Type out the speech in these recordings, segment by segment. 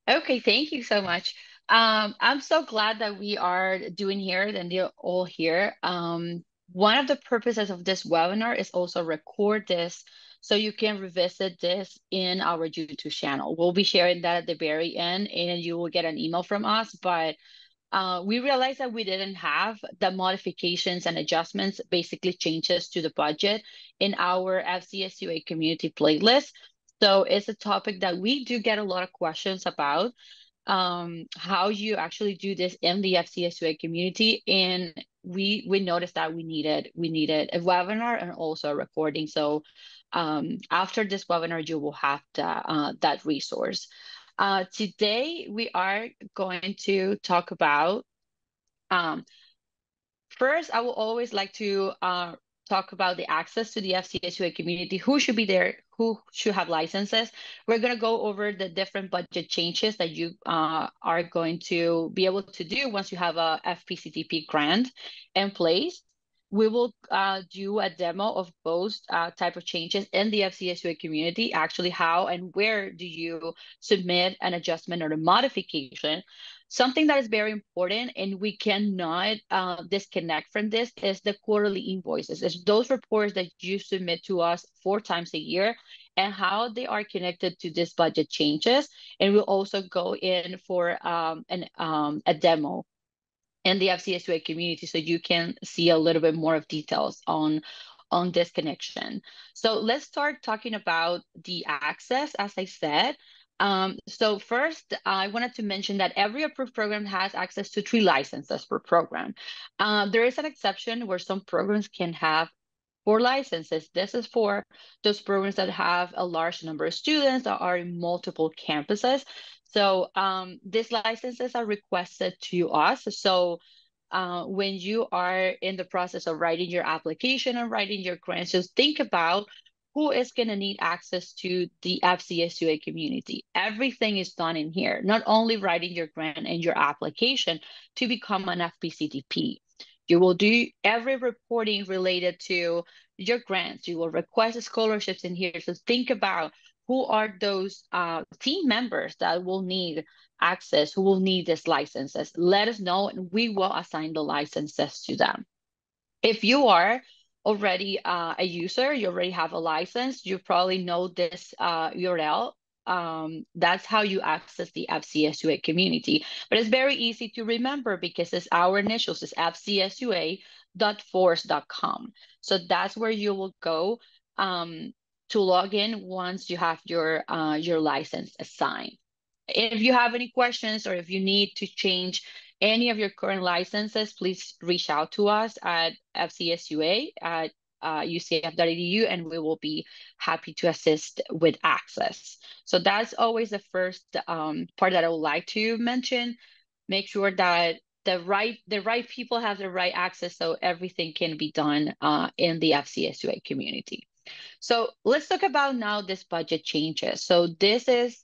Okay, thank you so much. I'm so glad that we are doing here and they're all here. One of the purposes of this webinar is also record this so you can revisit this in our YouTube channel. We'll be sharing that at the very end and you will get an email from us. But we realized that we didn't have the modifications and adjustments, basically changes to the budget in our FCSUA community playlist. So it's a topic that we do get a lot of questions about, how you actually do this in the FCSUA community. And we noticed that we needed a webinar and also a recording. So after this webinar, you will have that resource. Today, we are going to talk about, um, first, I will always like to talk about the access to the FCSUA community, who should be there, who should have licenses. We're going to go over the different budget changes that you are going to be able to do once you have a FPCTP grant in place. We will do a demo of both type of changes in the FCSUA community, actually how and where do you submit an adjustment or a modification. Something that is very important and we cannot disconnect from this is the quarterly invoices. It's those reports that you submit to us 4 times a year and how they are connected to this budget changes. And we'll also go in for a demo in the FCSUA community so you can see a little bit more of details on this connection. So let's start talking about the access, as I said. So first, I wanted to mention that every approved program has access to 3 licenses per program. There is an exception where some programs can have 4 licenses. This is for those programs that have a large number of students that are in multiple campuses. So these licenses are requested to us. So when you are in the process of writing your application and writing your grants, just think about who is going to need access to the FCSUA community. Everything is done in here, not only writing your grant and your application to become an FPCTP. You will do every reporting related to your grants. You will request scholarships in here. So think about who are those team members that will need access, who will need these licenses. Let us know and we will assign the licenses to them. If you are already a user, you already have a license, you probably know this URL. That's how you access the FCSUA community. But it's very easy to remember because it's our initials, it's fcsua.force.com. So that's where you will go to log in once you have your license assigned. If you have any questions or if you need to change any of your current licenses, please reach out to us at FCSUA at ucf.edu and we will be happy to assist with access. So that's always the first part that I would like to mention. Make sure that the right people have the right access so everything can be done in the FCSUA community. So let's talk about now this budget changes. So this is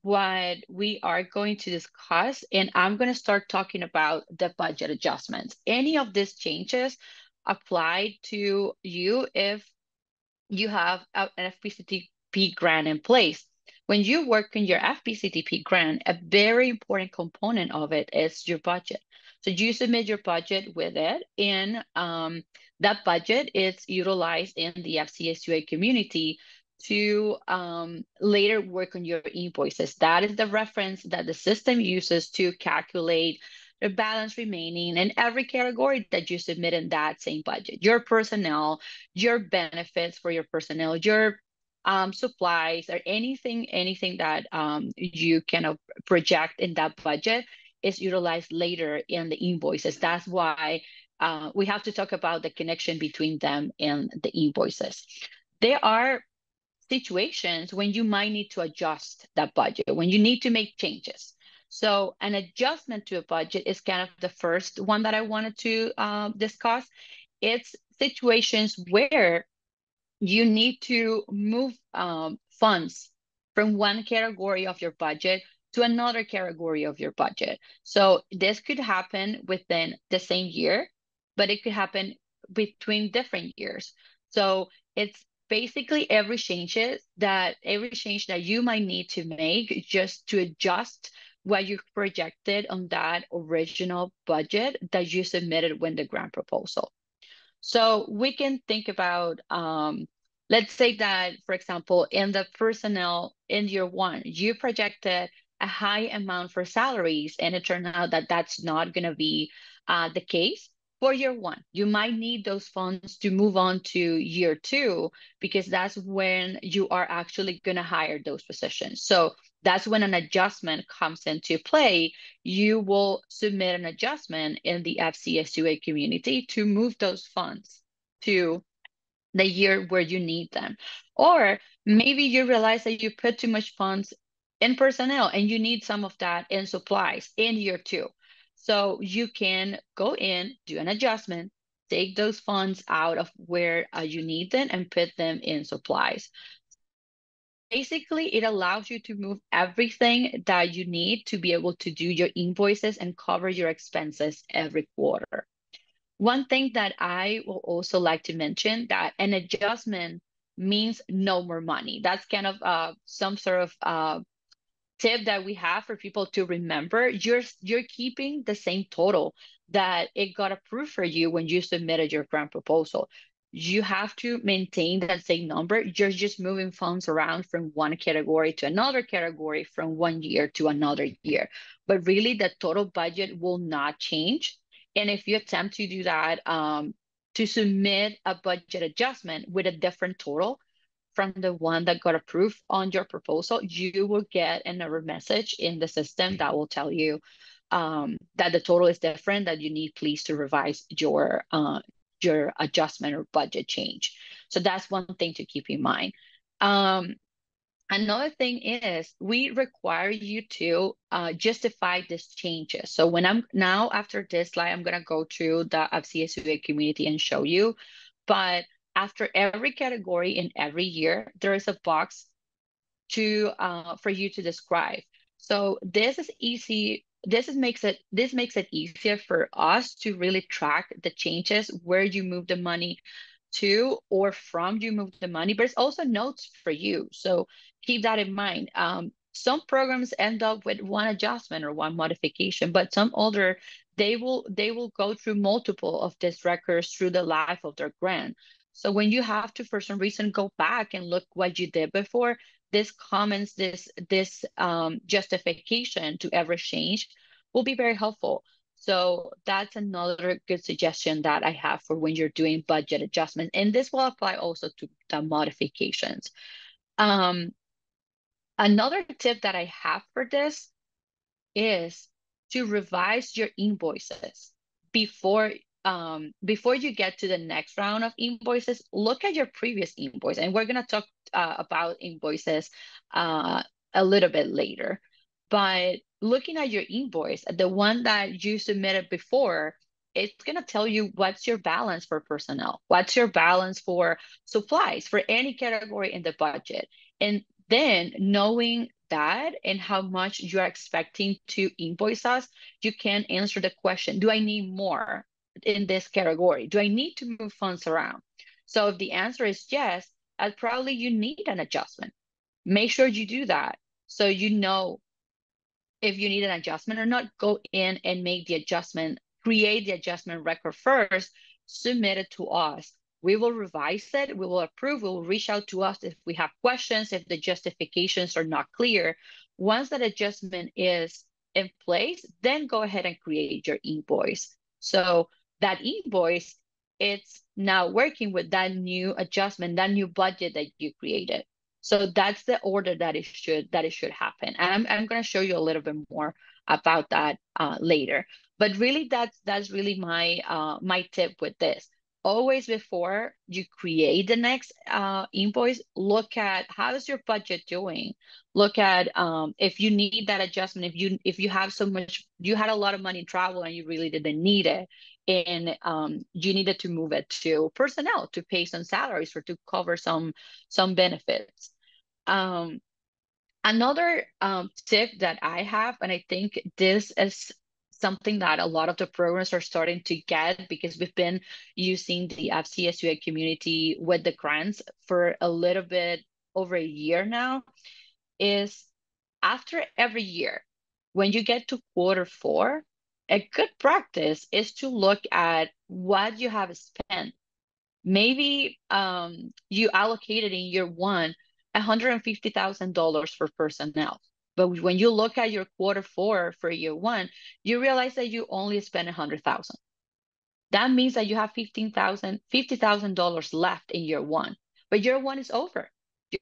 what we are going to discuss, and I'm going to start talking about the budget adjustments. Any of these changes apply to you if you have an FPCTP grant in place. When you work on your FPCTP grant, a very important component of it is your budget. So you submit your budget with it, and that budget is utilized in the FCSUA community to later work on your invoices. That is the reference that the system uses to calculate the balance remaining in every category that you submit in that same budget. Your personnel, your benefits for your personnel, your supplies, or anything that you can project in that budget is utilized later in the invoices. That's why we have to talk about the connection between them and the invoices. There are situations when you might need to adjust that budget, when you need to make changes. So an adjustment to a budget is kind of the first one that I wanted to discuss. It's situations where you need to move funds from one category of your budget to another category of your budget. So this could happen within the same year, but it could happen between different years. So it's basically every change that you might need to make just to adjust what you projected on that original budget that you submitted when the grant proposal. So we can think about, let's say that, for example, in the personnel in year one, you projected a high amount for salaries, and it turned out that that's not going to be the case for year one. You might need those funds to move on to year two, because that's when you are actually going to hire those positions. So that's when an adjustment comes into play. You will submit an adjustment in the FCSUA community to move those funds to the year where you need them. Or maybe you realize that you put too much funds in personnel and you need some of that in supplies in year two. So you can go in, do an adjustment, take those funds out of where you need them and put them in supplies. Basically, it allows you to move everything that you need to be able to do your invoices and cover your expenses every quarter. One thing that I will also like to mention, that an adjustment means no more money. That's kind of some sort of tip that we have for people to remember. You're keeping the same total that it got approved for you when you submitted your grant proposal. You have to maintain that same number. You're just moving funds around from one category to another category, from one year to another year. But really, the total budget will not change. And if you attempt to do that, to submit a budget adjustment with a different total from the one that got approved on your proposal, you will get an error message in the system that will tell you that the total is different, that you need please to revise your adjustment or budget change. So that's one thing to keep in mind. Another thing is we require you to justify these changes. So when I'm now, after this slide, I'm going to go through the FCSUA community and show you. But after every category in every year, there is a box to for you to describe. So this is easy. This makes it easier for us to really track the changes, where you move the money to or from you move the money, but it's also notes for you. So keep that in mind. Some programs end up with one adjustment or one modification, but some other, they will go through multiple of these records through the life of their grant. So when you have to, for some reason, go back and look what you did before, this comments, this justification to every change will be very helpful. So that's another good suggestion that I have for when you're doing budget adjustments. And this will apply also to the modifications. Um, Another tip that I have for this is to revise your invoices before before you get to the next round of invoices. Look at your previous invoice, and we're going to talk about invoices uh, a little bit later. But looking at your invoice, the one that you submitted before, it's going to tell you what's your balance for personnel, what's your balance for supplies, for any category in the budget. And then knowing that and how much you're expecting to invoice us, you can answer the question, do I need more in this category? Do I need to move funds around? So if the answer is yes, probably you need an adjustment. Make sure you do that so you know if you need an adjustment or not. Go in and make the adjustment, create the adjustment record first, submit it to us. We will revise it, we will approve, we will reach out to us if we have questions, if the justifications are not clear. Once that adjustment is in place, then go ahead and create your invoice. So that invoice, it's now working with that new adjustment, that new budget that you created. So that's the order that it should happen. And I'm going to show you a little bit more about that later. But really, that's really my tip with this. Always before you create the next invoice, look at how is your budget doing. Look at if you need that adjustment. If you have so much, you had a lot of money in travel and you really didn't need it, and you needed to move it to personnel to pay some salaries or to cover some benefits. Another tip that I have, and I think this is something that a lot of the programs are starting to get because we've been using the FCSUA community with the grants for a little bit over a year now, is after every year, when you get to quarter 4, a good practice is to look at what you have spent. Maybe you allocated in year one $150,000 for personnel. But when you look at your quarter 4 for year one, you realize that you only spent 100,000. That means that you have $50,000 left in year one, but year one is over.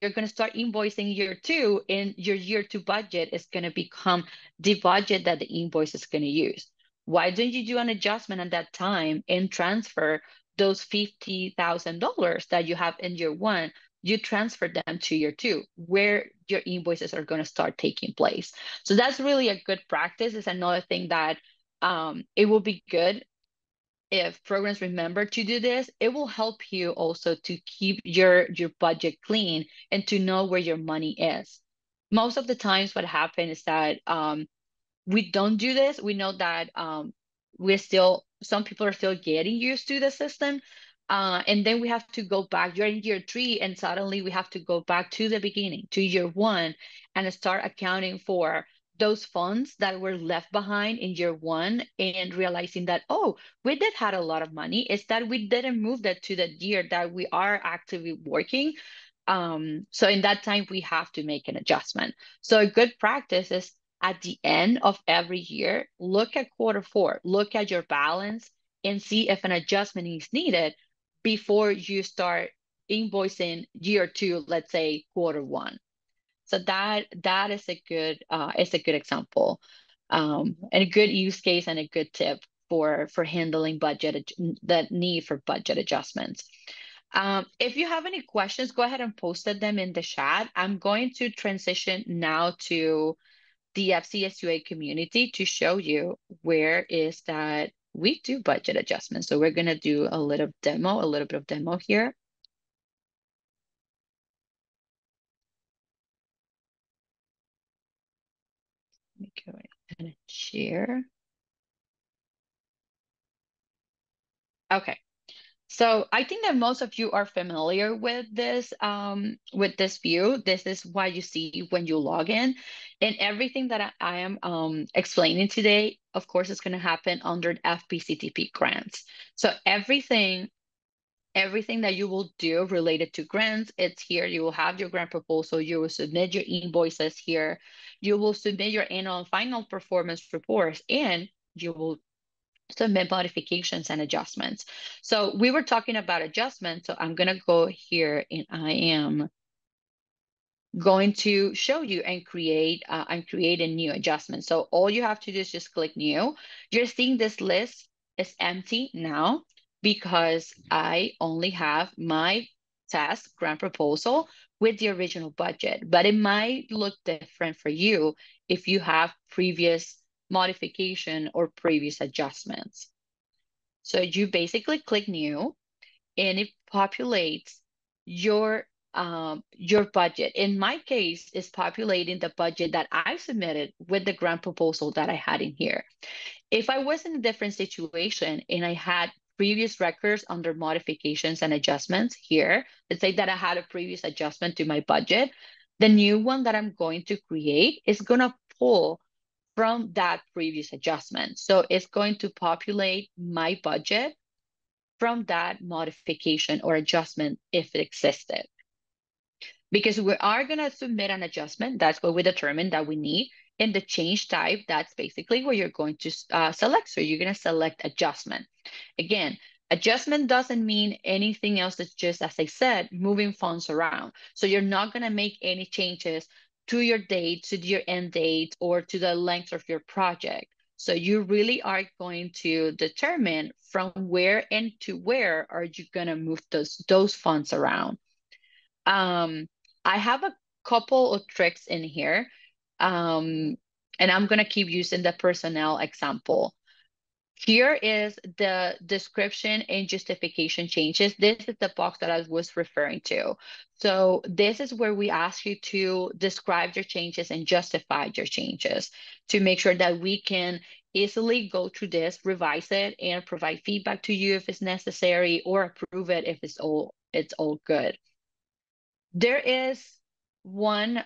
You're going to start invoicing year two, and your year two budget is going to become the budget that the invoice is going to use. Why don't you do an adjustment at that time and transfer those $50,000 that you have in year one? You transfer them to year two, where your invoices are going to start taking place. So that's really a good practice. It's another thing that it will be good if programs remember to do this. It will help you also to keep your budget clean and to know where your money is. Most of the times what happens is that we don't do this. We know that some people are still getting used to the system. And then we have to go back. You're in year 3, and suddenly we have to go back to the beginning, to year 1, and start accounting for those funds that were left behind in year 1, and realizing that, oh, we did had a lot of money. It's that we didn't move that to the year that we are actively working. So in that time, we have to make an adjustment. So a good practice is at the end of every year, look at quarter 4, look at your balance, and see if an adjustment is needed before you start invoicing year 2, let's say quarter 1. So that is a good example, and a good use case and a good tip for handling that need for budget adjustments. If you have any questions, go ahead and post them in the chat. I'm going to transition now to the FCSUA community to show you where is that we do budget adjustments. So we're going to do a little bit of demo here. Let me go ahead and share. Okay. So I think that most of you are familiar with this view. This is what you see when you log in. And everything that I am explaining today, of course, is going to happen under FPCTP grants. So everything that you will do related to grants, it's here. You will have your grant proposal. You will submit your invoices here. You will submit your annual and final performance reports, and you will submit modifications and adjustments. So we were talking about adjustments. So I'm going to go here, and I am going to show you and create a new adjustment. So all you have to do is just click new. You're seeing this list is empty now because I only have my task grant proposal with the original budget, but it might look different for you if you have previous modification or previous adjustments. So you basically click new, and it populates your budget. In my case, it's populating the budget that I submitted with the grant proposal that I had in here. If I was in a different situation and I had previous records under modifications and adjustments here, let's say that I had a previous adjustment to my budget, the new one that I'm going to create is going to pull from that previous adjustment. So it's going to populate my budget from that modification or adjustment if it existed. Because we are going to submit an adjustment, that's what we determined that we need. And the change type, that's basically what you're going to select. So you're going to select adjustment. Again, adjustment doesn't mean anything else. It's just, as I said, moving funds around. So you're not going to make any changes to your date, to your end date, or to the length of your project. So you really are going to determine from where and to where are you going to move those funds around. I have a couple of tricks in here, and I'm going to keep using the personnel example. Here is the description and justification changes. This is the box that I was referring to. So this is where we ask you to describe your changes and justify your changes to make sure that we can easily go through this, revise it, and provide feedback to you if it's necessary, or approve it if it's all good. There is one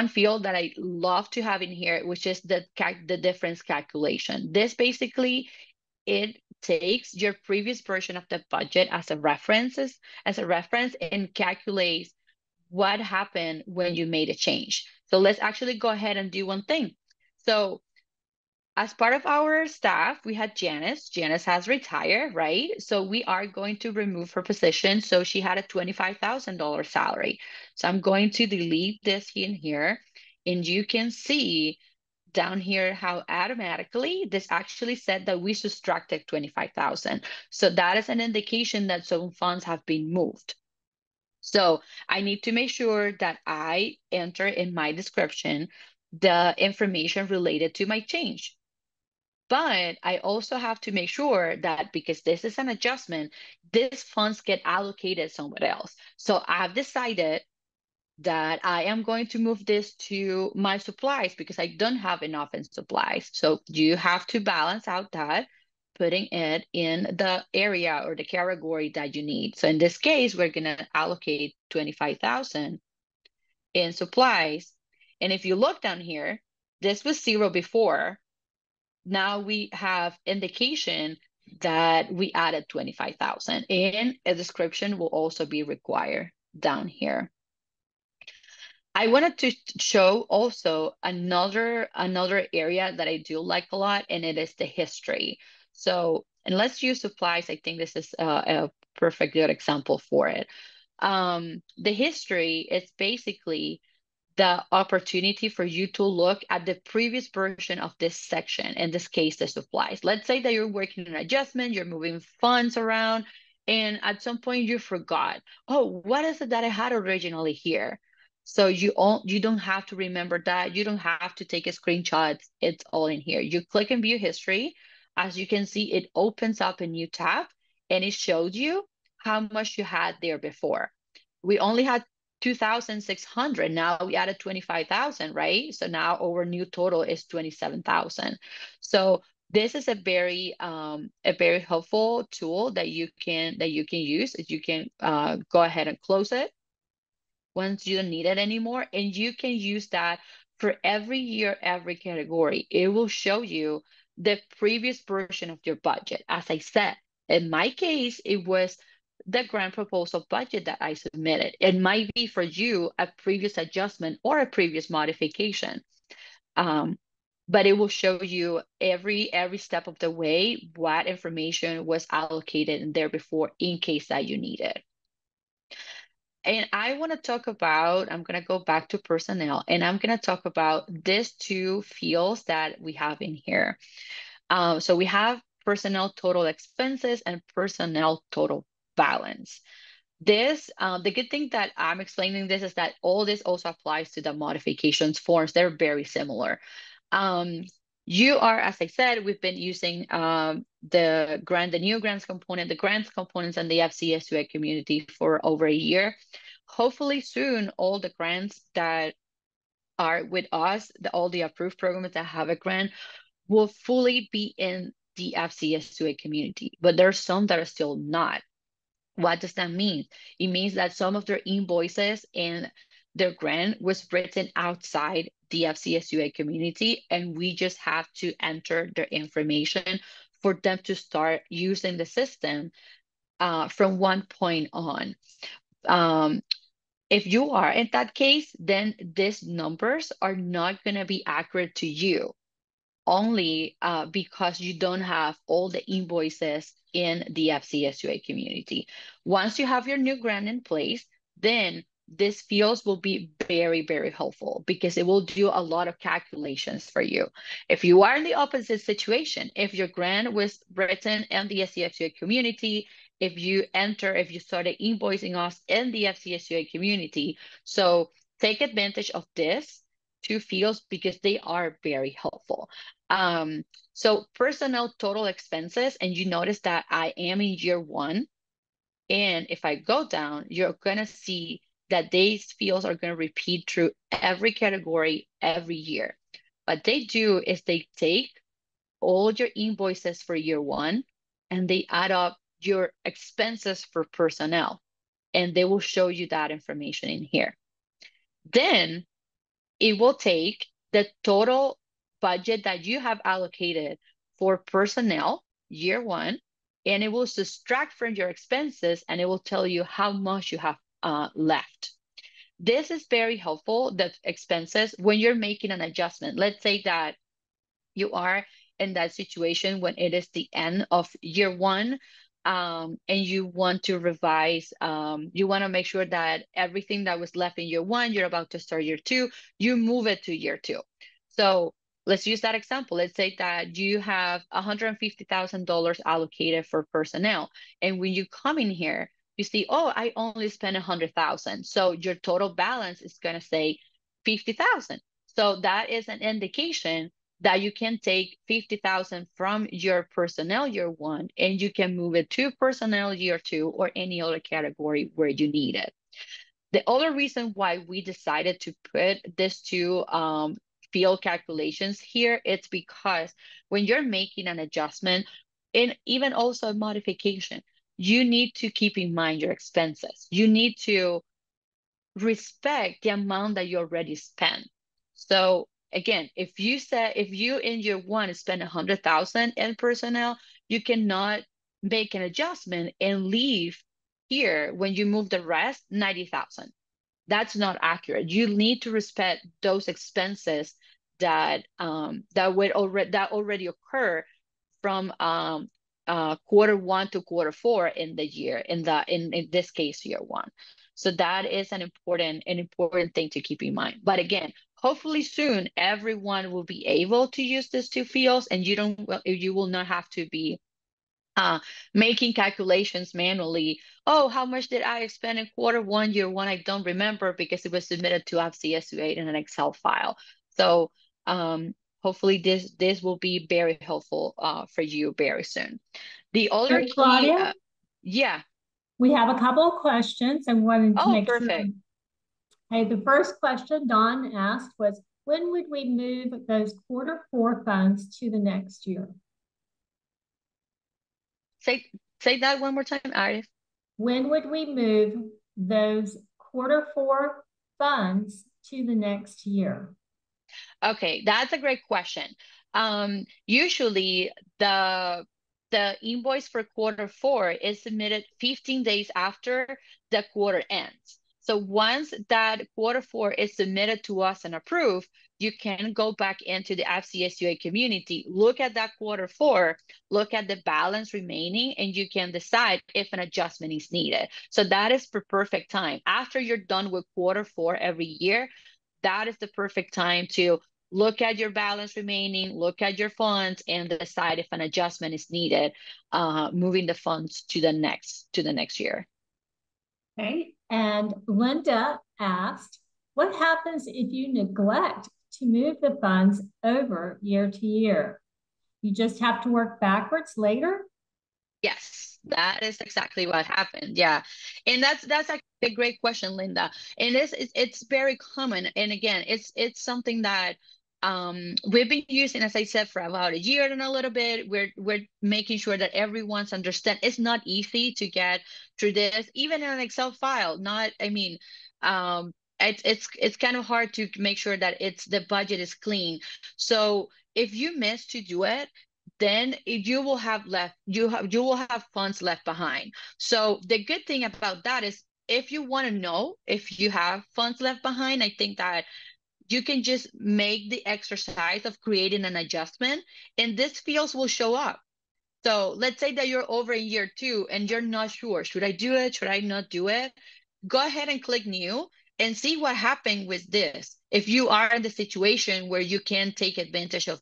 field that I love to have in here, which is the difference calculation. This basically, it takes your previous version of the budget as a reference and calculates what happened when you made a change. So let's actually go ahead and do one thing. So as part of our staff, we had Janice. Janice has retired, right? So we are going to remove her position. So she had a $25,000 salary. So I'm going to delete this in here. And you can see down here how automatically this actually said that we subtracted 25,000. So that is an indication that some funds have been moved. So I need to make sure that I enter in my description the information related to my change. But I also have to make sure that because this is an adjustment, these funds get allocated somewhere else. So I've decided that I am going to move this to my supplies because I don't have enough in supplies. So you have to balance out that, putting it in the area or the category that you need. So in this case, we're going to allocate 25,000 in supplies. And if you look down here, this was zero before. Now we have indication that we added 25,000, and a description will also be required down here. I wanted to show also another area that I do like a lot, and it is the history. So, and let's use supplies. I think this is a perfect good example for it. The history is basically the opportunity for you to look at the previous version of this section, in this case, the supplies. Let's say that you're working an adjustment, you're moving funds around, and at some point you forgot, oh, what is it that I had originally here? So you don't have to remember that. You don't have to take a screenshot. It's all in here. You click and view history. As you can see, it opens up a new tab and it shows you how much you had there before. We only had 2,600. Now we added 25,000, right? So now our new total is 27,000. So this is a very helpful tool that you can use. You can go ahead and close it once you don't need it anymore, and you can use that for every year, every category. It will show you the previous version of your budget. As I said, in my case, it was the grant proposal budget that I submitted. It might be for you a previous adjustment or a previous modification. Um, but it will show you every step of the way what information was allocated in there before in case that you need it. And I want to talk about, I'm going to go back to personnel, and I'm going to talk about these two fields that we have in here. So we have personnel total expenses and personnel total balance. The good thing that I'm explaining this is that all this also applies to the modifications forms. They're very similar. Um, you are, as I said, we've been using the new grants component, the grants components, and the FCSUA community for over a year. Hopefully soon, all the grants that are with us, all the approved programs that have a grant, will fully be in the FCSUA community. But there's some that are still not. What does that mean? It means that some of their invoices and their grant was written outside the FCSUA community, and we just have to enter their information for them to start using the system from one point on. Um, if you are in that case, then these numbers are not going to be accurate to you only because you don't have all the invoices in the FCSUA community. Once you have your new grant in place, then these fields will be very, very helpful because it will do a lot of calculations for you. If you are in the opposite situation, if your grant was written in the FCSUA community, if you started invoicing us in the FCSUA community, so take advantage of this two fields because they are very helpful. So personnel total expenses, and you notice that I am in year one. And if I go down, you're going to see that these fields are going to repeat through every category every year. What they do is they take all your invoices for year one and they add up your expenses for personnel, and they will show you that information in here. Then it will take the total budget that you have allocated for personnel year one, and it will subtract from your expenses, and it will tell you how much you have left. This is very helpful, the expenses, when you're making an adjustment. Let's say that you are in that situation when it is the end of year one, and you want to revise, you want to make sure that everything that was left in year one, you're about to start year two, you move it to year two. So let's use that example. Let's say that you have $150,000 allocated for personnel. And when you come in here, you see, oh, I only spent 100,000. So your total balance is going to say 50,000. So that is an indication that you can take 50,000 from your personnel year one, and you can move it to personnel year two or any other category where you need it. The other reason why we decided to put these two field calculations here, it's because when you're making an adjustment and even also a modification, you need to keep in mind your expenses. You need to respect the amount that you already spent. So again, if you in year one spend 100,000 in personnel, you cannot make an adjustment and leave here when you move the rest 90,000. That's not accurate. You need to respect those expenses that that already occur from quarter one to quarter four in the year, in this case year one. So that is an important thing to keep in mind. But again, hopefully soon everyone will be able to use these two fields, and you will not have to be making calculations manually. Oh, how much did I spend in quarter one, year one? I don't remember because it was submitted to FCSUA in an Excel file. So hopefully this will be very helpful for you very soon. The other So, key, Claudia, yeah. we have a couple of questions and wanted to Oh, make sure. perfect. Hey, the first question Don asked was, when would we move those quarter four funds to the next year? Say that one more time, Arif. When would we move those quarter four funds to the next year? Okay, that's a great question. Usually the invoice for quarter four is submitted 15 days after the quarter ends. So once that quarter four is submitted to us and approved, you can go back into the FCSUA community, look at that quarter four, look at the balance remaining, and you can decide if an adjustment is needed. So that is the perfect time. After you're done with quarter four every year, that is the perfect time to look at your balance remaining, look at your funds, and decide if an adjustment is needed, moving the funds to the next year. Okay. And Linda asked, what happens if you neglect to move the funds over year to year? You just have to work backwards later? Yes, that is exactly what happened. Yeah. And that's a great question, Linda. And it's very common. And again, it's something that we've been using, as I said, for about a year and a little bit. We're making sure that everyone's understand. It's not easy to get through this, even in an Excel file. Not, I mean, it's kind of hard to make sure that the budget is clean. So if you miss to do it, then you will have you will have funds left behind. So the good thing about that is, if you want to know if you have funds left behind, I think that you can just make the exercise of creating an adjustment, and these fields will show up. So let's say that you're over in year two and you're not sure, should I do it, should I not do it? Go ahead and click new and see what happened with this. If you are in the situation where you can take advantage of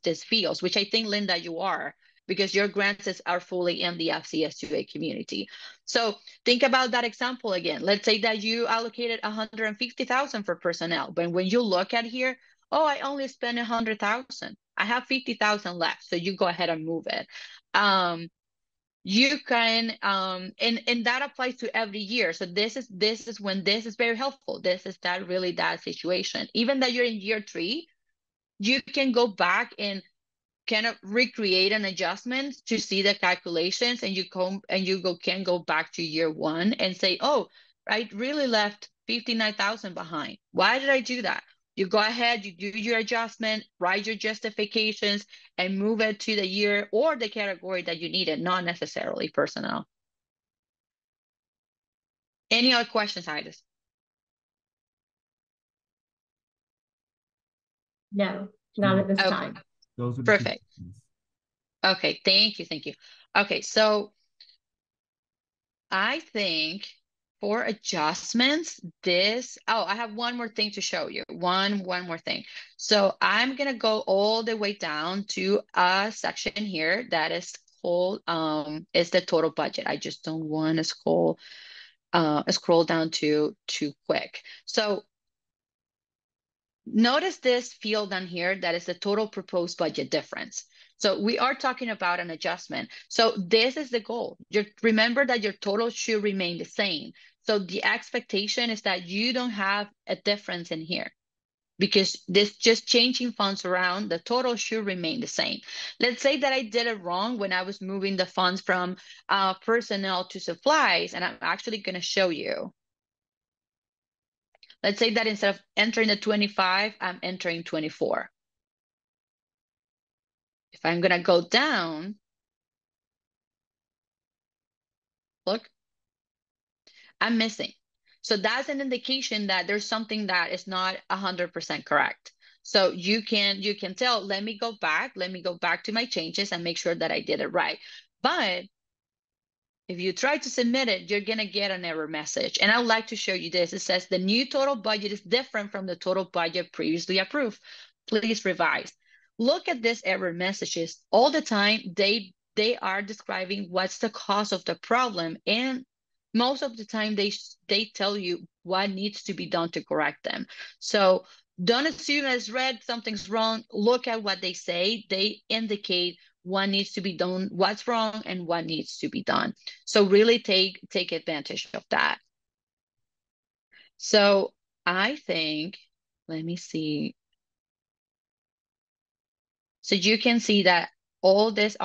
these fields, which I think, Linda, you are. because your grants are fully in the FCSUA community. So think about that example again. Let's say that you allocated 150,000 for personnel, but when you look at here, oh, I only spent 100,000. I have 50,000 left, so you go ahead and move it. You can and that applies to every year. So this is when this is very helpful. This is that situation. Even that you're in year 3, you can go back and kind of recreate an adjustment to see the calculations, and can go back to year 1 and say, oh, I really left 59,000 behind. Why did I do that? You go ahead, you do your adjustment, write your justifications, and move it to the year or the category that you needed, not necessarily personnel. Any other questions, Iris? No, not at this time. Those are perfect. Okay, thank you. Okay, so I think for adjustments, I have one more thing to show you. One more thing. So I'm gonna go all the way down to a section here that is called is the total budget. I just don't want to scroll down too quick. So notice this field down here that is the total proposed budget difference. So we are talking about an adjustment. So this is the goal. Remember that your total should remain the same. So the expectation is that you don't have a difference in here, because this just changing funds around, the total should remain the same. Let's say that I did it wrong when I was moving the funds from personnel to supplies, and I'm actually going to show you. Let's say that instead of entering the 25, I'm entering 24. If I'm going to go down, look, I'm missing. So that's an indication that there's something that is not 100% correct. So you can tell, let me go back to my changes and make sure that I did it right. But if you try to submit it, you're going to get an error message. And I would like to show you this. It says the new total budget is different from the total budget previously approved. Please revise. Look at these error messages. All the time, they are describing what's the cause of the problem. And most of the time, they tell you what needs to be done to correct them. So don't assume as read something's wrong. Look at what they say. They indicate what needs to be done, what's wrong, and what needs to be done. So really take advantage of that. So I think, let me see. So you can see that all these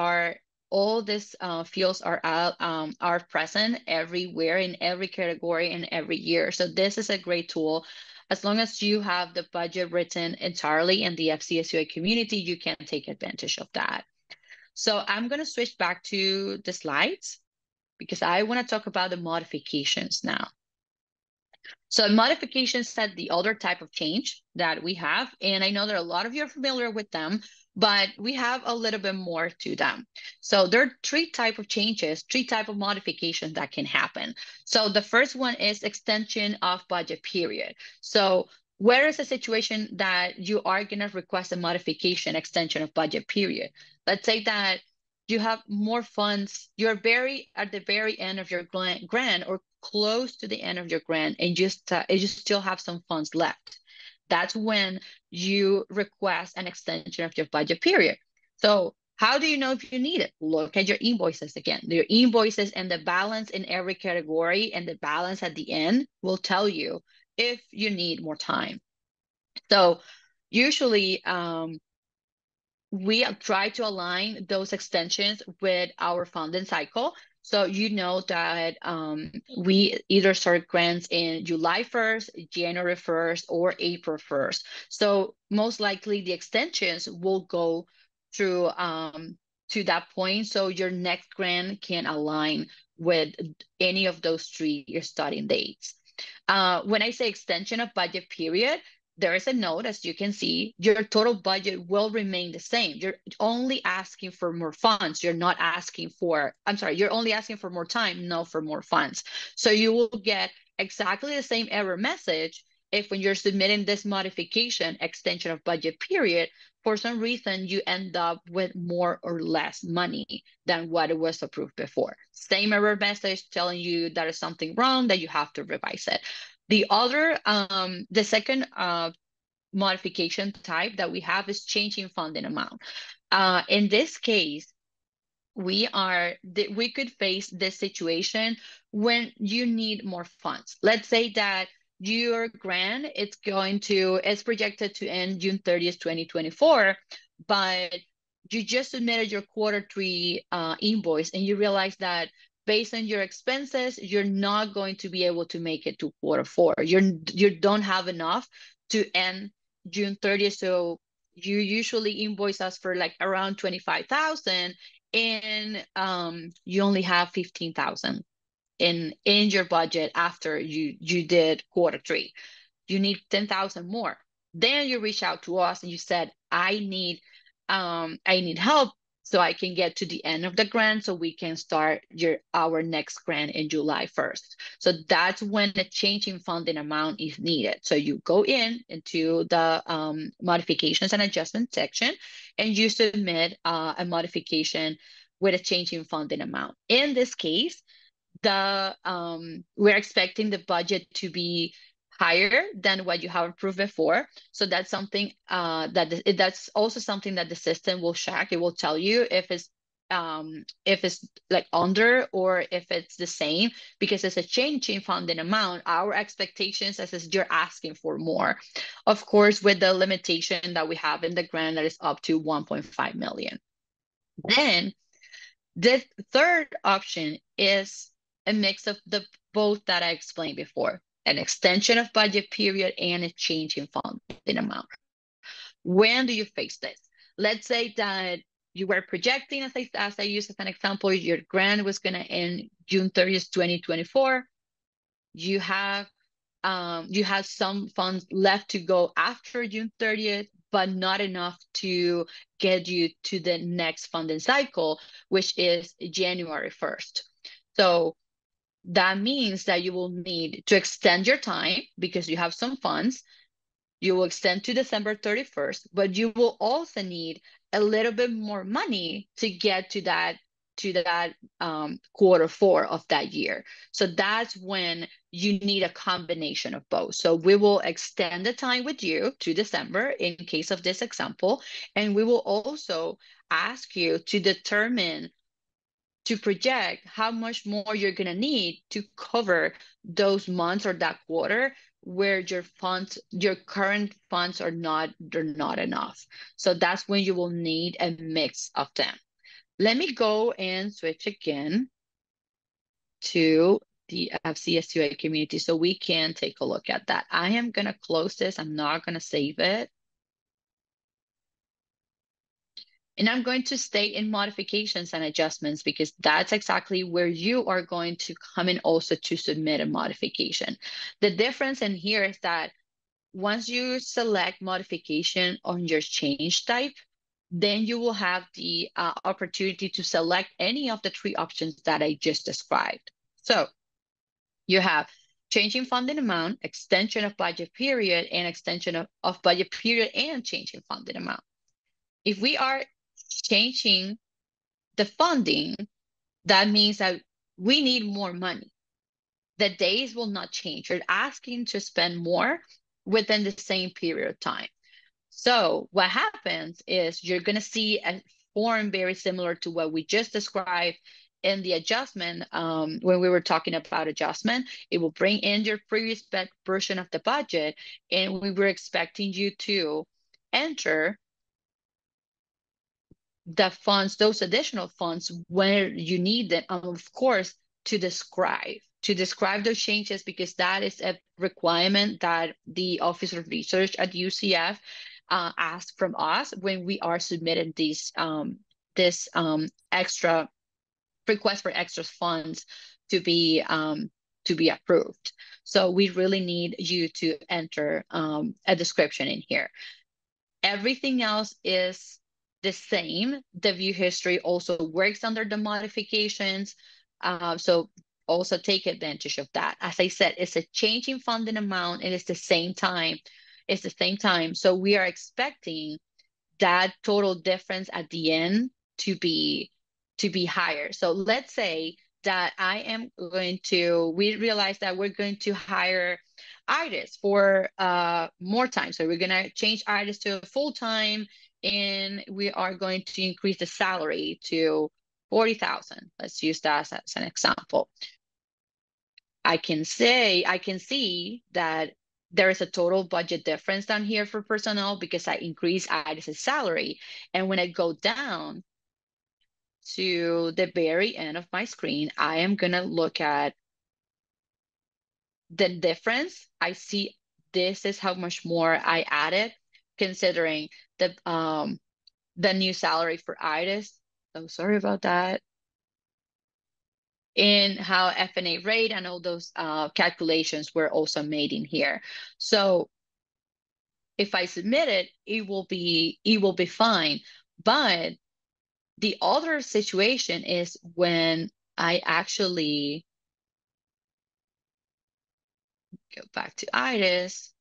fields are present everywhere in every category and every year. So this is a great tool. As long as you have the budget written entirely in the FCSUA community, you can take advantage of that. So I'm going to switch back to the slides because I want to talk about the modifications now. So modifications are the other type of change that we have. And I know that a lot of you are familiar with them, but we have a little bit more to them. So there are 3 types of changes, 3 types of modifications that can happen. So the first one is extension of budget period. So where is a situation that you are going to request a modification, extension of budget period? Let's say that you have more funds, you're at the very end of your grant or close to the end of your grant, and you still have some funds left. That's when you request an extension of your budget period. So how do you know if you need it? Look at your invoices again. Your invoices and the balance in every category and the balance at the end will tell you if you need more time. So usually we try to align those extensions with our funding cycle. So you know that we either start grants in July 1st, January 1st, or April 1st. So most likely the extensions will go through to that point. So your next grant can align with any of those 3 starting dates. When I say extension of budget period, there is a note, as you can see, your total budget will remain the same. You're only asking for more funds. You're not asking for, you're only asking for more time, not for more funds. So you will get exactly the same error message, if when you're submitting this modification, extension of budget period, for some reason you end up with more or less money than what it was approved before. Same error message telling you that is something wrong, that you have to revise it. The second modification type that we have is changing funding amount. In this case, we could face this situation when you need more funds. Let's say that your grant it's projected to end June 30th, 2024, but you just submitted your quarter three invoice and you realize that based on your expenses, you're not going to be able to make it to quarter four. You don't have enough to end June 30th. So you usually invoice us for like around 25,000, and you only have 15,000 in your budget after you did quarter three. You need 10,000 more. Then you reach out to us and you said, I need help so I can get to the end of the grant so we can start our next grant in July 1st. So that's when the change in funding amount is needed. So you go into the modifications and adjustment section and you submit a modification with a change in funding amount. In this case, we're expecting the budget to be higher than what you have approved before. So that's something that's also something that the system will check. It will tell you if it's like under or if it's the same, because it's a change in funding amount. Our expectations is you're asking for more, of course, with the limitation that we have in the grant that is up to 1.5 million. Then the third option is a mix of the both that I explained before, an extension of budget period and a change in funding amount. When do you face this? Let's say that you were projecting, as I used as an example, your grant was going to end June 30th, 2024. You have some funds left to go after June 30th, but not enough to get you to the next funding cycle, which is January 1st. So that means that you will need to extend your time because you have some funds. You will extend to December 31st, but you will also need a little bit more money to get to that quarter four of that year. So that's when you need a combination of both. So we will extend the time with you to December in case of this example, and we will also ask you to determine, to project how much more you're going to need to cover those months or that quarter where your current funds are not enough. So that's when you will need a mix of them. Let me go and switch again to the FCSUA community so we can take a look at that. I am going to close this. I'm not going to save it. And I'm going to stay in modifications and adjustments because that's exactly where you are going to come in also to submit a modification. The difference in here is that once you select modification on your change type, then you will have the opportunity to select any of the three options that I just described. So you have changing funding amount, extension of budget period, and extension of budget period and changing funding amount. If we are changing the funding, that means that we need more money. The days will not change. You're asking to spend more within the same period of time. So what happens is you're going to see a form very similar to what we just described in the adjustment. When we were talking about adjustment, it will bring in your previous version of the budget, and we were expecting you to enter the funds, those additional funds, where you need them, of course, to describe those changes, because that is a requirement that the Office of Research at UCF asks from us when we are submitting this extra request for extra funds to be approved. So we really need you to enter a description in here. Everything else is the same. The view history also works under the modifications. So also take advantage of that. As I said, it's a change in funding amount and it's the same time. It's the same time. So we are expecting that total difference at the end to be higher. So let's say that we realize that we're going to hire artists for more time. So we're going to change artists to full time, and we are going to increase the salary to 40,000. Let's use that as an example. I can see that there is a total budget difference down here for personnel because I increase Iris's salary. And when I go down to the very end of my screen, I am going to look at the difference. I see this is how much more I added considering the new salary for Iris. So sorry about that. In how F&A rate and all those calculations were also made in here. So if I submit it, it will be fine. But the other situation is when I actually go back to Iris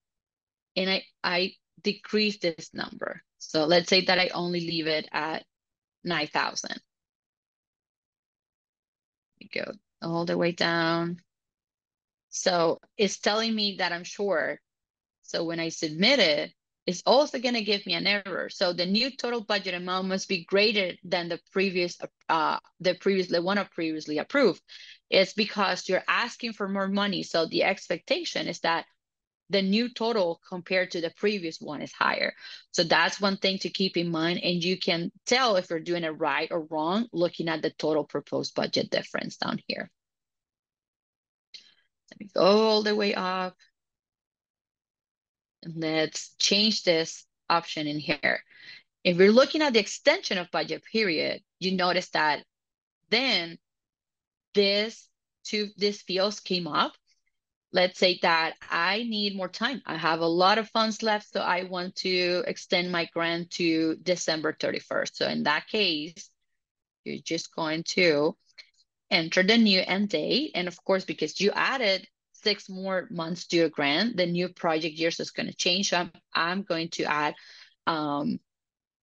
and I decrease this number. So let's say that I only leave it at 9,000. We go all the way down. So it's telling me that I'm short. So when I submit it, it's also going to give me an error. So the new total budget amount must be greater than the one previously approved. It's because you're asking for more money. So the expectation is that the new total compared to the previous one is higher. So that's one thing to keep in mind. And you can tell if you're doing it right or wrong, looking at the total proposed budget difference down here. Let me go all the way up. Let's change this option in here. If we're looking at the extension of budget period, you notice that then these fields came up. Let's say that I need more time. I have a lot of funds left, so I want to extend my grant to December 31st. So in that case, you're just going to enter the new end date. And of course, because you added 6 more months to your grant, the new project years is going to change. So I'm going to add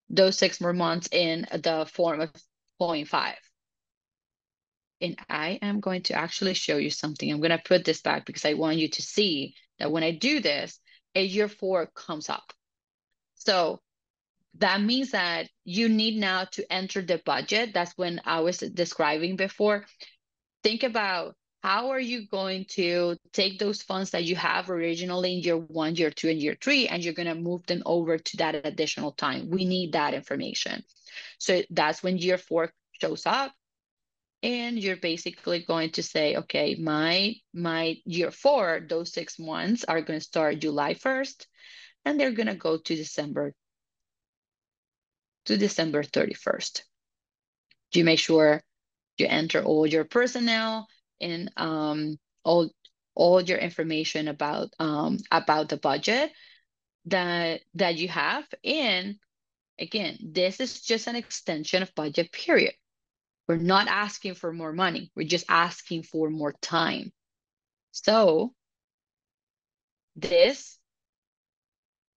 those 6 more months in the form of 0.5. And I am going to actually show you something. I'm going to put this back because I want you to see that when I do this, a year 4 comes up. So that means that you need now to enter the budget. That's when I was describing before. Think about how are you going to take those funds that you have originally in year 1, year 2, and year 3, and you're going to move them over to that additional time. We need that information. So that's when year 4 shows up. And you're basically going to say, okay, my year 4, those 6 months are going to start July 1st, and they're going to go to December 31st. You make sure you enter all your personnel and all your information about the budget that you have. And again, this is just an extension of budget period. We're not asking for more money. We're just asking for more time. So this,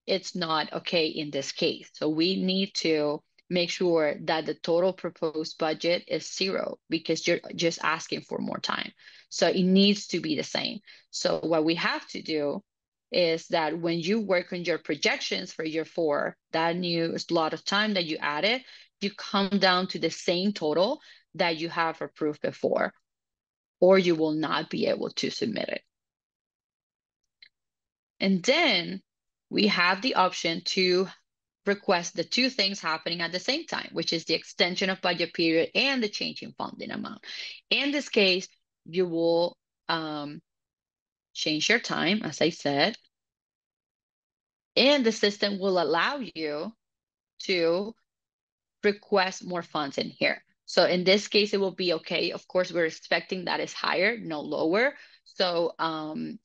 it's not okay in this case. So we need to make sure that the total proposed budget is 0 because you're just asking for more time. So it needs to be the same. So what we have to do is that when you work on your projections for year 4, that new slot of time that you added, you come down to the same total that you have approved before, or you will not be able to submit it. And then we have the option to request the 2 things happening at the same time, which is the extension of budget period and the change in funding amount. In this case, you will change your time, as I said, and the system will allow you to request more funds in here. So in this case, it will be okay. Of course, we're expecting that is higher, no lower. So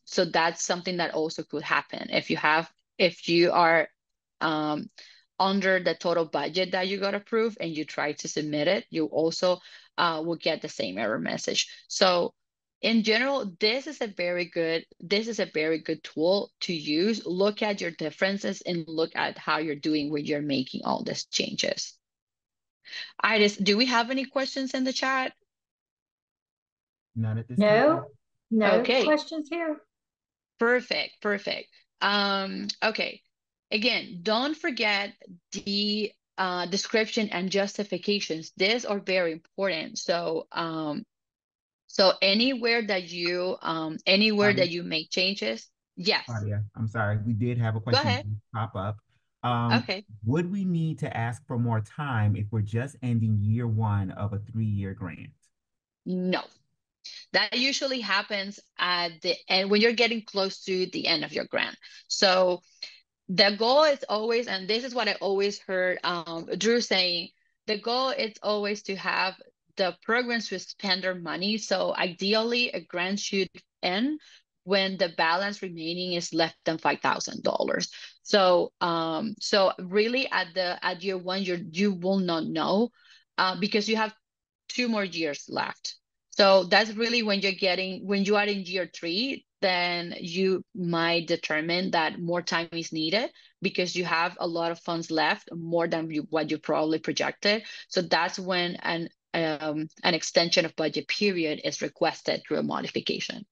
so that's something that also could happen. If you are under the total budget that you got approved and you try to submit it, you also will get the same error message. So in general, this is a very good tool to use. Look at your differences and look at how you're doing when you're making all these changes. Iris, do we have any questions in the chat? None at this time. No, no Okay, questions here. perfect, perfect. Okay. Again, don't forget the description and justifications. These are very important. So anywhere that Claudia, you make changes, yes. Claudia, I'm sorry. We did have a Go question ahead. pop up. Okay. Would we need to ask for more time if we're just ending year one of a 3-year grant? No. That usually happens at the end when you're getting close to the end of your grant. So the goal is always, and this is what I always heard Drew saying, the goal is always to have the programs to spend their money. So ideally, a grant should end when the balance remaining is less than $5,000. So really at year one, you will not know because you have 2 more years left. So that's really when you are in year three, then you might determine that more time is needed because you have a lot of funds left, more than what you probably projected. So that's when an extension of budget period is requested through a modification.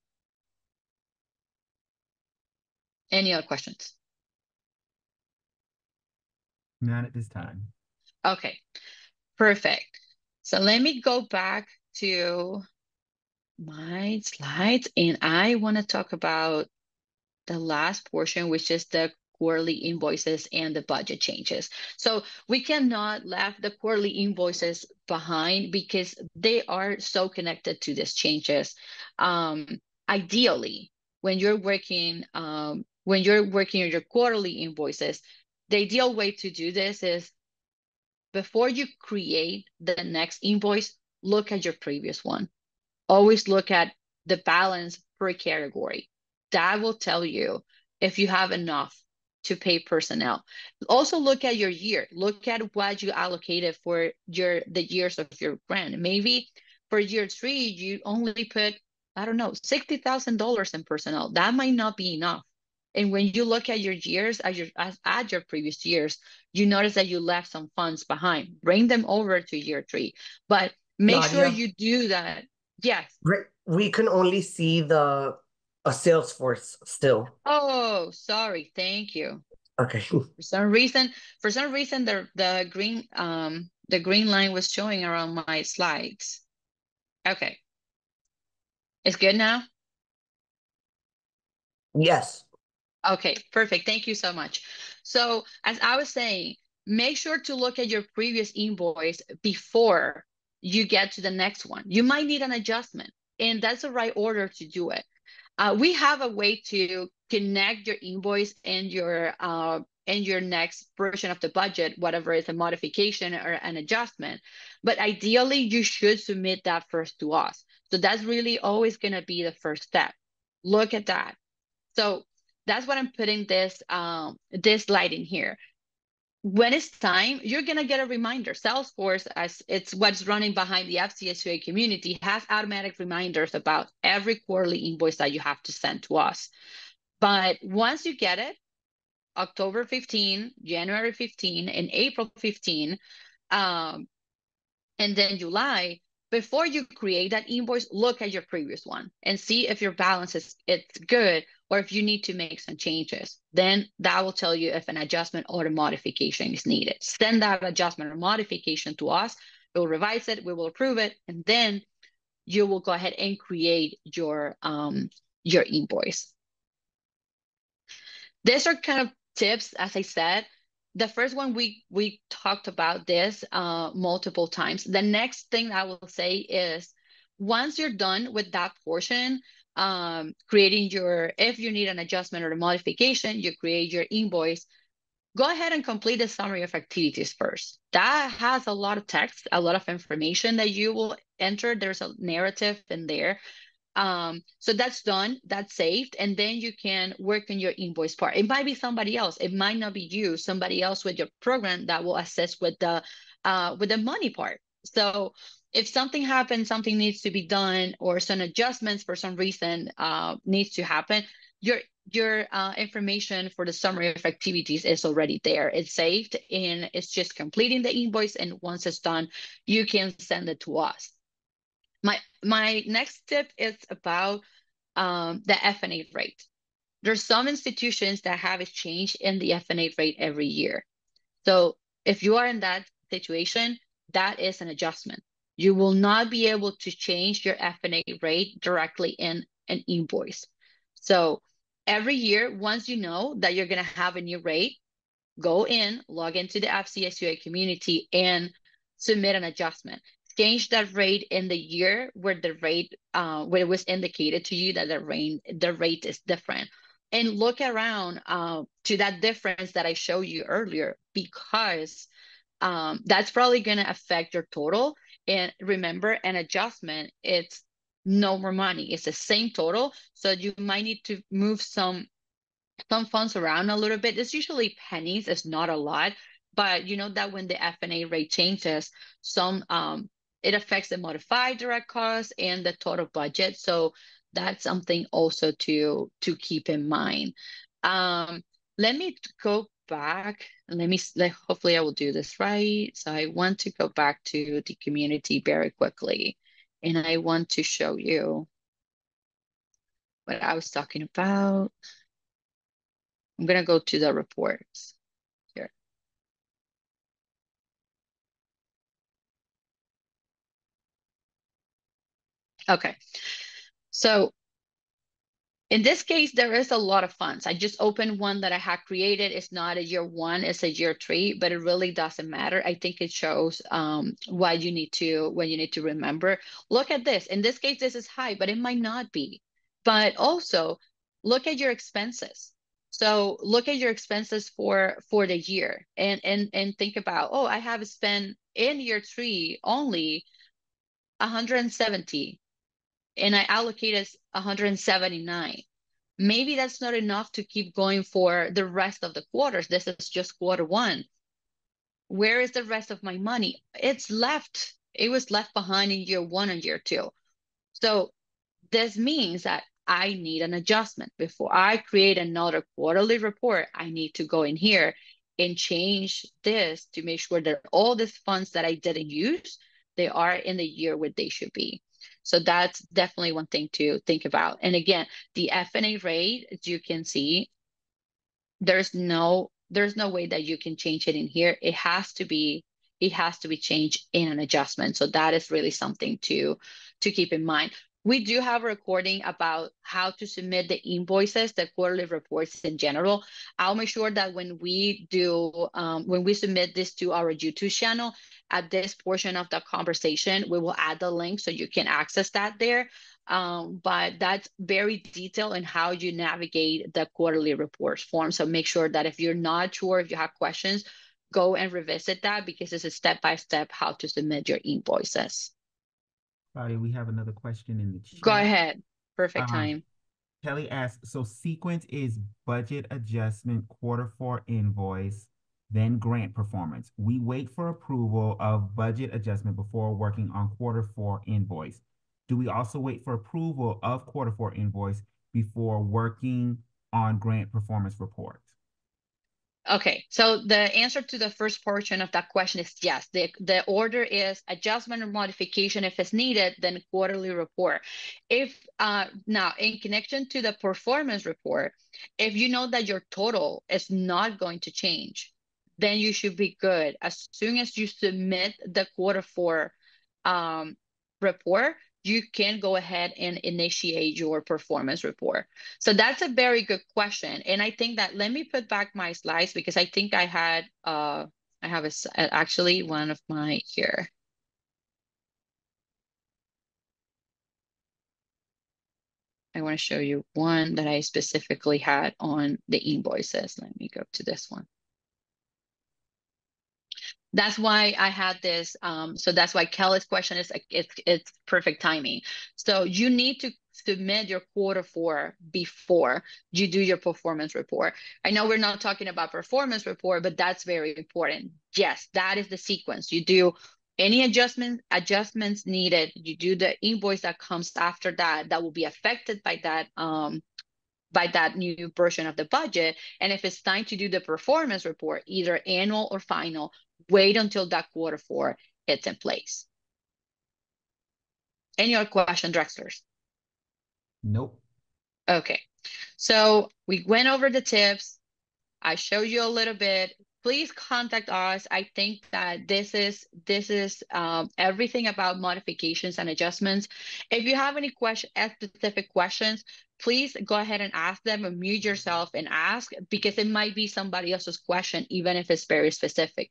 Any other questions? None at this time. Okay, perfect. So let me go back to my slides, and I want to talk about the last portion, which is the quarterly invoices and the budget changes. So we cannot leave the quarterly invoices behind because they are so connected to these changes. Ideally, when you're working on your quarterly invoices, the ideal way to do this is before you create the next invoice, look at your previous one. Always look at the balance per category. That will tell you if you have enough to pay personnel. Also look at your year. Look at what you allocated for the years of your grant. Maybe for year three, you only put, I don't know, $60,000 in personnel. That might not be enough. And when you look at your years, at your previous years, you notice that you left some funds behind. Bring them over to year three. But make sure Claudia, you do that. Yes. we can only see the a Salesforce still. Oh, sorry. Thank you. Okay. For some reason, the green line was showing around my slides. Okay. It's good now? Yes. Okay, perfect. Thank you so much. So as I was saying, make sure to look at your previous invoice before you get to the next one. You might need an adjustment, and that's the right order to do it. We have a way to connect your invoice and your next version of the budget, whatever is a modification or an adjustment. But ideally, you should submit that first to us. So that's really always going to be the first step. Look at that. So that's what I'm putting this slide in here. When it's time, you're going to get a reminder. Salesforce, as it's what's running behind the FCSUA community, has automatic reminders about every quarterly invoice that you have to send to us. But once you get it, October 15, January 15, and April 15, and then July, before you create that invoice, look at your previous one and see if your balance it's good or if you need to make some changes. Then that will tell you if an adjustment or a modification is needed. Send that adjustment or modification to us. We'll revise it, we will approve it, and then you will go ahead and create your invoice. These are kind of tips, as I said. The first one, we talked about this multiple times. The next thing I will say is once you're done with that portion, creating if you need an adjustment or a modification, you create your invoice, go ahead and complete the summary of activities first. That has a lot of text, a lot of information that you will enter. There's a narrative in there. So that's done, that's saved, and then you can work on your invoice part. It might be somebody else, it might not be you, somebody else with your program that will assist with the money part. So if something happens, something needs to be done, or some adjustments for some reason needs to happen, your information for the summary of activities is already there. It's saved, and it's just completing the invoice. And once it's done, you can send it to us. My next tip is about the F&A rate. There's some institutions that have a change in the F&A rate every year. So if you are in that situation, that is an adjustment. You will not be able to change your F&A rate directly in an invoice. So every year, once you know that you're going to have a new rate, go in, log into the FCSUA community, and submit an adjustment. Change that rate in the year where the rate where it was indicated to you that the rate is different, and look around to that difference that I showed you earlier, because that's probably going to affect your total. And remember, an adjustment, it's no more money. It's the same total, so you might need to move some funds around a little bit. It's usually pennies, it's not a lot, but you know that when the F&A rate changes, some it affects the modified direct costs and the total budget. So that's something also to keep in mind. Let me go back. Hopefully I will do this right. So I want to go back to the community very quickly, and I want to show you what I was talking about. I'm going to go to the reports here. Okay. So in this case, there is a lot of funds. I just opened one that I had created. It's not a year one, it's a year 3, but it really doesn't matter. I think it shows what you need to remember. Look at this. In this case, this is high, but it might not be. But also look at your expenses. So look at your expenses for the year, and think about, oh, I have spent in year 3 only 170, and I allocated 179. Maybe that's not enough to keep going for the rest of the quarters. This is just quarter 1. Where is the rest of my money? It was left behind in year 1 and year 2. So this means that I need an adjustment. Before I create another quarterly report, I need to go in here and change this to make sure that all these funds that I didn't use, they are in the year where they should be. So that's definitely one thing to think about. And again, the F&A rate, as you can see, there's no way that you can change it in here. It has to be changed in an adjustment. So that is really something to keep in mind. We do have a recording about how to submit the invoices, the quarterly reports in general. I'll make sure that when we submit this to our YouTube channel, at this portion of the conversation, we will add the link so you can access that there. But that's very detailed in how you navigate the quarterly reports form. So make sure that if you're not sure, if you have questions, go and revisit that, because it's a step-by-step how to submit your invoices. Claudia, we have another question in the chat. Go ahead. Perfect time. Kelly asks, so sequence is budget adjustment, quarter 4 invoice, then grant performance. We wait for approval of budget adjustment before working on quarter 4 invoice. Do we also wait for approval of quarter 4 invoice before working on grant performance report? Okay, so the answer to the first portion of that question is yes. The order is adjustment or modification if it's needed, then quarterly report. If now in connection to the performance report, if you know that your total is not going to change, then you should be good. As soon as you submit the quarter 4 report, you can go ahead and initiate your performance report. So that's a very good question. And I think that, let me put back my slides, because I think I had, actually one of my here. I want to show you one that I specifically had on the invoices. Let me go to this one. That's why I had this. So that's why Kelly's question is, it's perfect timing. So you need to submit your quarter 4 before you do your performance report. I know we're not talking about performance report, but that's very important. Yes, that is the sequence. You do Any adjustments needed, you do the invoice that comes after that, that will be affected by that new version of the budget. And if it's time to do the performance report, either annual or final, wait until that Q4 it's in place. Any other question, Drexlers? Nope. Okay, so we went over the tips. I showed you a little bit. Please contact us. I think that this is everything about modifications and adjustments. If you have any specific questions, please go ahead and ask them, or mute yourself and ask, because it might be somebody else's question, even if it's very specific.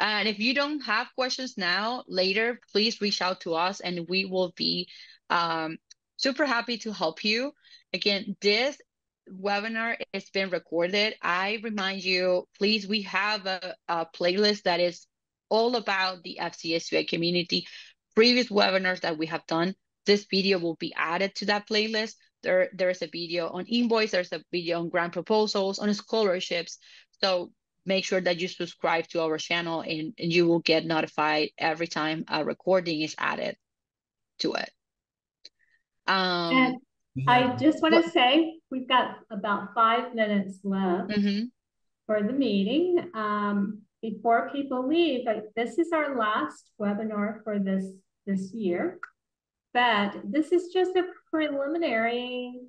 And if you don't have questions now, later, please reach out to us and we will be super happy to help you. Again, this webinar is being recorded. I remind you, please, we have a playlist that is all about the FCSUA community. Previous webinars that we have done, this video will be added to that playlist. There's a video on invoice, there's a video on grant proposals, on scholarships. So make sure that you subscribe to our channel and you will get notified every time a recording is added to it. And I just want to say, we've got about 5 minutes left for the meeting. Before people leave, this is our last webinar for this year, but this is just a preliminary,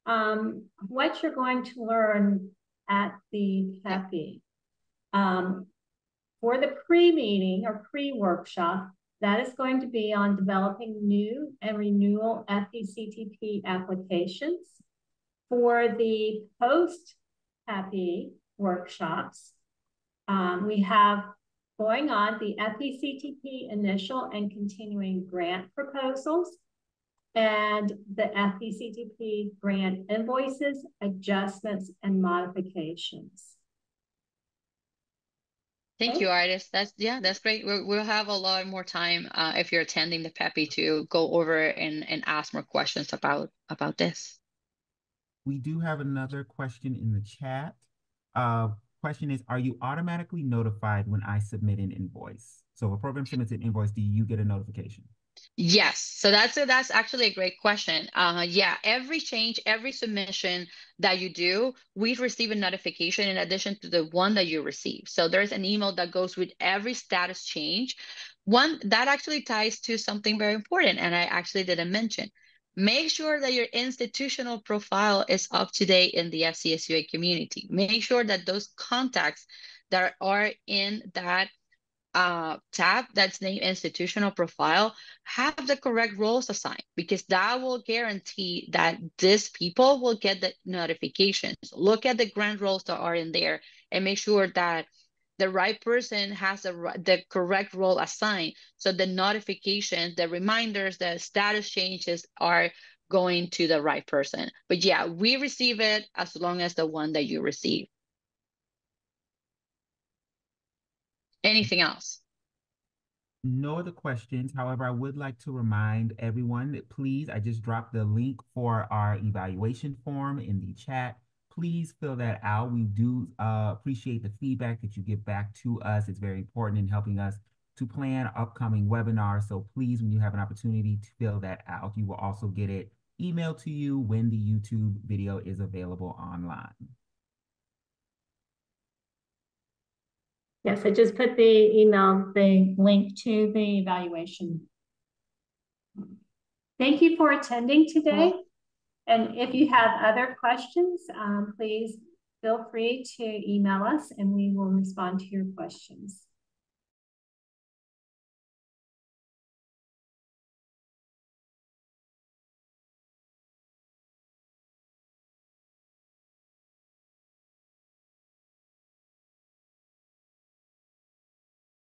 what you're going to learn at the PEPI. For the pre-meeting or pre-workshop, that is going to be on developing new and renewal FPCTP applications. For the post-PEPI workshops, we have going on the FPCTP initial and continuing grant proposals, and the FPCTP grant invoices, adjustments, and modifications. Thank you, Artis. That's great. We'll have a lot more time if you're attending the PEPI to go over and ask more questions about this. We do have another question in the chat. Question is, are you automatically notified when I submit an invoice? So if a program submits an invoice, do you get a notification? Yes, so that's actually a great question. Yeah, every change, every submission that you do, we receive a notification in addition to the one that you receive. So there's an email that goes with every status change. One that actually ties to something very important, and I actually didn't mention. Make sure that your institutional profile is up to date in the FCSUA community. Make sure that those contacts that are in that tab that's named institutional profile have the correct roles assigned, because that will guarantee that these people will get the notifications. Look at the grant roles that are in there and make sure that the right person has the correct role assigned, so the notifications, the reminders, the status changes are going to the right person. But yeah, we receive it as long as the one that you receive. Anything else? No other questions. However, I would like to remind everyone that please, I just dropped the link for our evaluation form in the chat. Please fill that out. We do appreciate the feedback that you give back to us. It's very important in helping us to plan upcoming webinars. So please, when you have an opportunity to fill that out, you will also get it emailed to you when the YouTube video is available online. Yes, I just put the link to the evaluation. Thank you for attending today. And if you have other questions, please feel free to email us and we will respond to your questions.